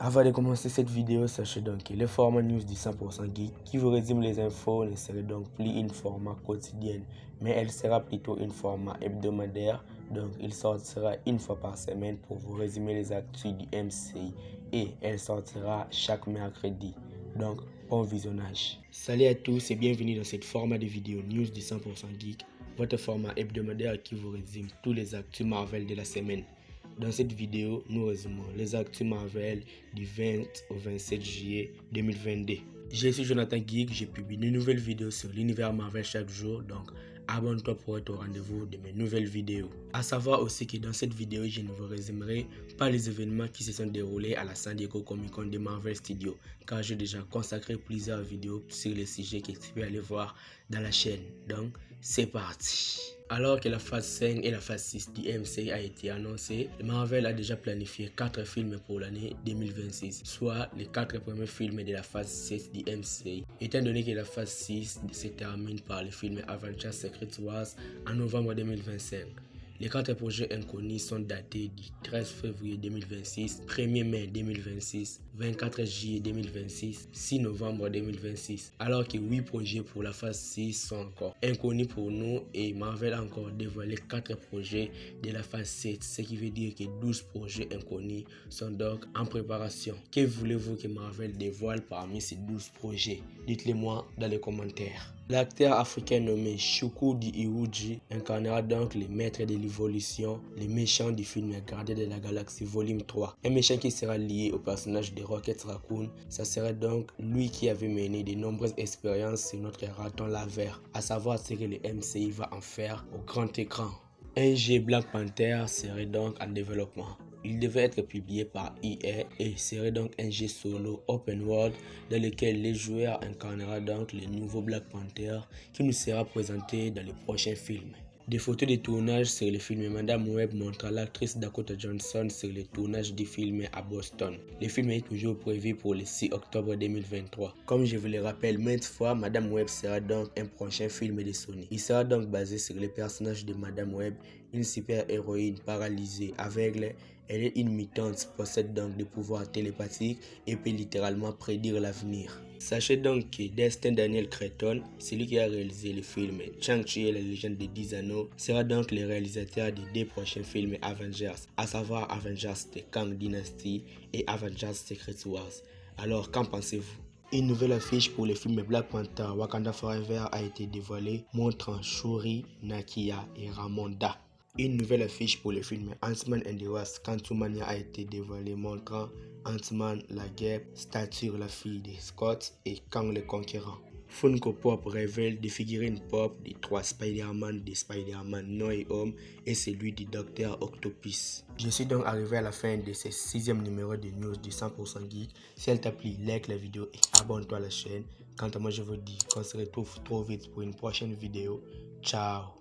Avant de commencer cette vidéo, sachez donc que le format news du 100% geek qui vous résume les infos ne serait donc plus une format quotidienne, mais elle sera plutôt une format hebdomadaire. Donc il sortira une fois par semaine pour vous résumer les actus du MCI et elle sortira chaque mercredi. Donc bon visionnage. Salut à tous et bienvenue dans cette format de vidéo news du 100% geek, votre format hebdomadaire qui vous résume tous les actus Marvel de la semaine. Dans cette vidéo, nous résumons les actus Marvel du 20 au 27 juillet 2022. Je suis Jonathan Geek, je publie de nouvelles vidéos sur l'univers Marvel chaque jour, donc abonne-toi pour être au rendez-vous de mes nouvelles vidéos. A savoir aussi que dans cette vidéo, je ne vous résumerai pas les événements qui se sont déroulés à la San Diego Comic Con de Marvel Studios, car j'ai déjà consacré plusieurs vidéos sur les sujets que tu peux aller voir dans la chaîne. Donc, c'est parti. Alors que la phase 5 et la phase 6 du MCU a été annoncée, Marvel a déjà planifié 4 films pour l'année 2026, soit les 4 premiers films de la phase 6 du MCU. Étant donné que la phase 6 se termine par le film Avengers Secret Wars en novembre 2025. Les 4 projets inconnus sont datés du 13 février 2026, 1er mai 2026, 24 juillet 2026, 6 novembre 2026, alors que 8 projets pour la phase 6 sont encore inconnus pour nous et Marvel a encore dévoilé 4 projets de la phase 7, ce qui veut dire que 12 projets inconnus sont donc en préparation. Que voulez-vous que Marvel dévoile parmi ces 12 projets? Dites-le moi dans les commentaires. L'acteur africain nommé Chukwudi Iwuji incarnera donc les maîtres de l'évolution, les méchants du film Gardiens de la Galaxie volume 3. Un méchant qui sera lié au personnage de Rocket Raccoon, ça serait donc lui qui avait mené de nombreuses expériences sur notre raton laveur, à savoir ce que le MCU va en faire au grand écran. Un jeu Black Panther serait donc en développement. Il devait être publié par EA et serait donc un jeu solo open world dans lequel les joueurs incarneront donc le nouveau Black Panther qui nous sera présenté dans les prochains films. Des photos de tournage sur le film Madame Web montrent l'actrice Dakota Johnson sur le tournage du film à Boston. Le film est toujours prévu pour le 6 octobre 2023. Comme je vous le rappelle maintes fois, Madame Web sera donc un prochain film de Sony. Il sera donc basé sur le personnage de Madame Web, une super-héroïne paralysée, aveugle. Elle est une mutante, possède donc des pouvoirs télépathiques et peut littéralement prédire l'avenir. Sachez donc que Destin Daniel Cretton, celui qui a réalisé le film Shang-Chi et la légende des 10 anneaux, sera donc le réalisateur des 2 prochains films Avengers, à savoir Avengers The Kang Dynasty et Avengers Secret Wars. Alors, qu'en pensez-vous? Une nouvelle affiche pour le film Black Panther Wakanda Forever a été dévoilée, montrant Shuri, Nakia et Ramonda. Une nouvelle affiche pour le film Ant-Man and the Wasp Quantumania a été dévoilée, montrant Ant-Man, la guêpe, Stature, la fille de Scott et Kang le Conquérant. Funko Pop révèle des figurines pop des 3 Spider-Man, de Spider-Man No Way Home et celui du Dr Octopus. Je suis donc arrivé à la fin de ce 6e numéro de news du 100% geek. Si elle t'a plu, like la vidéo et abonne-toi à la chaîne. Quant à moi, je vous dis qu'on se retrouve trop vite pour une prochaine vidéo. Ciao.